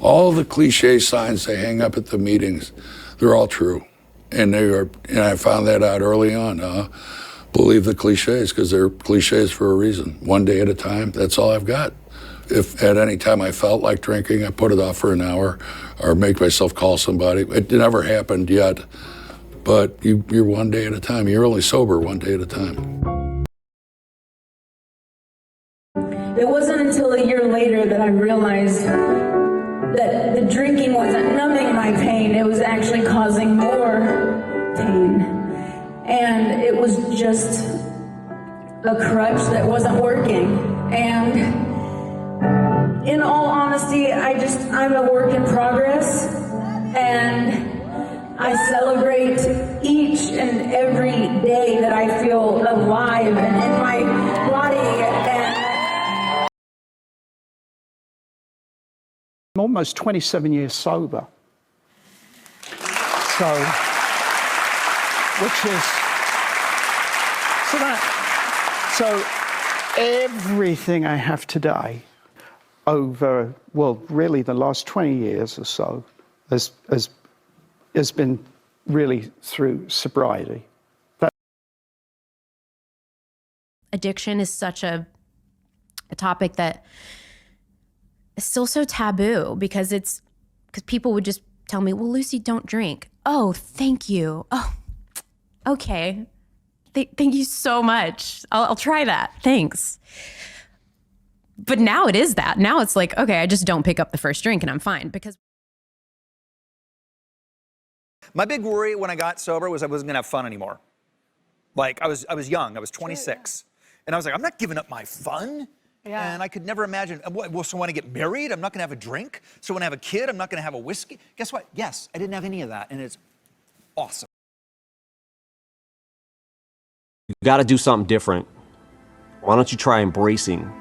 All the cliche signs they hang up at the meetings, they're all true. And I found that out early on. Believe the cliches, because they're cliches for a reason. One day at a time, that's all I've got. If at any time I felt like drinking, I put it off for an hour or make myself call somebody. It never happened yet, but you're one day at a time. You're only sober one day at a time. It wasn't until a year later that I realized that the drinking wasn't numbing my pain, it was actually causing more pain. And it was just a crutch that wasn't working. And in all honesty, I'm a work in progress, and I celebrate each and every day that I feel alive and in my body. I'm almost 27 years sober. So everything I have today over, well, really the last 20 years or so has been really through sobriety. Addiction is such a topic that is still so taboo because people would just tell me, well, Lucy, don't drink. Oh, thank you. Oh, okay. Thank you so much. I'll try that. Thanks. But now it is that. Now it's like, okay, I just don't pick up the first drink and I'm fine because. My big worry when I got sober was I wasn't gonna have fun anymore. Like I was young, I was 26. And I was like, I'm not giving up my fun. Yeah. And I could never imagine, well, so when I get married, I'm not gonna have a drink. So when I have a kid, I'm not gonna have a whiskey. Guess what? Yes, I didn't have any of that, and it's awesome. You gotta do something different. Why don't you try embracing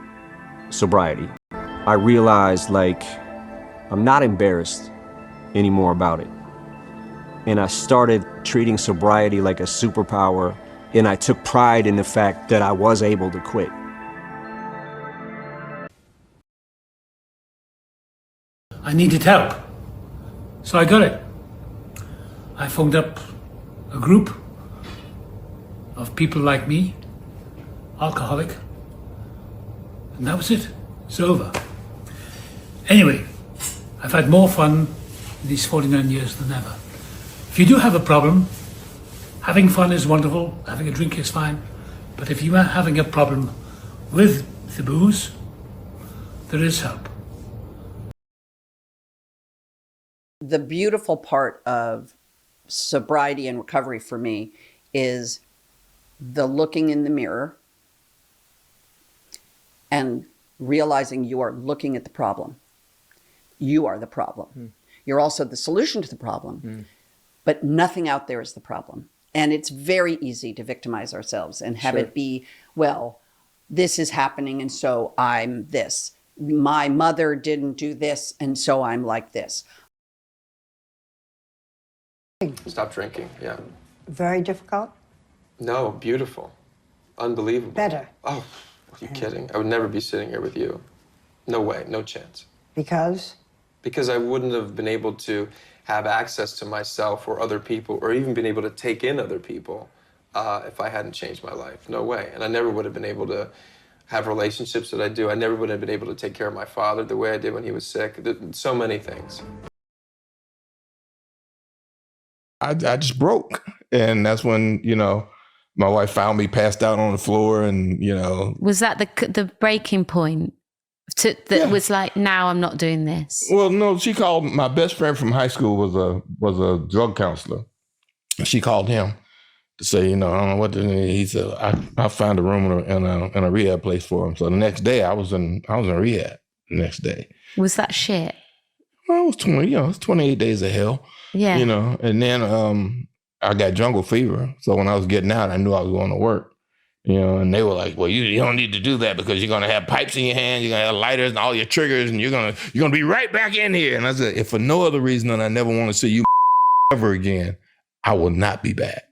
sobriety? I realized, like, I'm not embarrassed anymore about it. And I started treating sobriety like a superpower, and I took pride in the fact that I was able to quit. I needed help, so I got it. I phoned up a group of people like me, alcoholic, and that was it. It's over. Anyway, I've had more fun in these 49 years than ever. If you do have a problem, having fun is wonderful, having a drink is fine, but if you are having a problem with the booze, there is help. The beautiful part of sobriety and recovery for me is the looking in the mirror and realizing you are looking at the problem. You are the problem. You're also the solution to the problem, but nothing out there is the problem. And it's very easy to victimize ourselves and have it be, well, this is happening and so I'm this. My mother didn't do this and so I'm like this. Stop drinking, yeah. Very difficult? No, beautiful. Unbelievable. Better. Oh, are you kidding? I would never be sitting here with you. No way, no chance. Because? Because I wouldn't have been able to have access to myself or other people or even been able to take in other people if I hadn't changed my life. No way. And I never would have been able to have relationships that I do. I never would have been able to take care of my father the way I did when he was sick. So many things. I just broke. And that's when, you know, my wife found me passed out on the floor and, you know. Was that the breaking point? Was like, now I'm not doing this? Well, no, she called, my best friend from high school was a drug counselor. She called him to say, you know, I don't know what to do. He said, I found a room in a rehab place for him. So the next day I was in rehab the next day. Was that shit? Well, it was 28 days of hell. Yeah. You know, and then I got jungle fever. So when I was getting out, I knew I was going to work. You know, and they were like, well, you don't need to do that because you're going to have pipes in your hands, you're going to have lighters and all your triggers, and you're going to be right back in here. And I said, if for no other reason than I never want to see you ever again, I will not be back.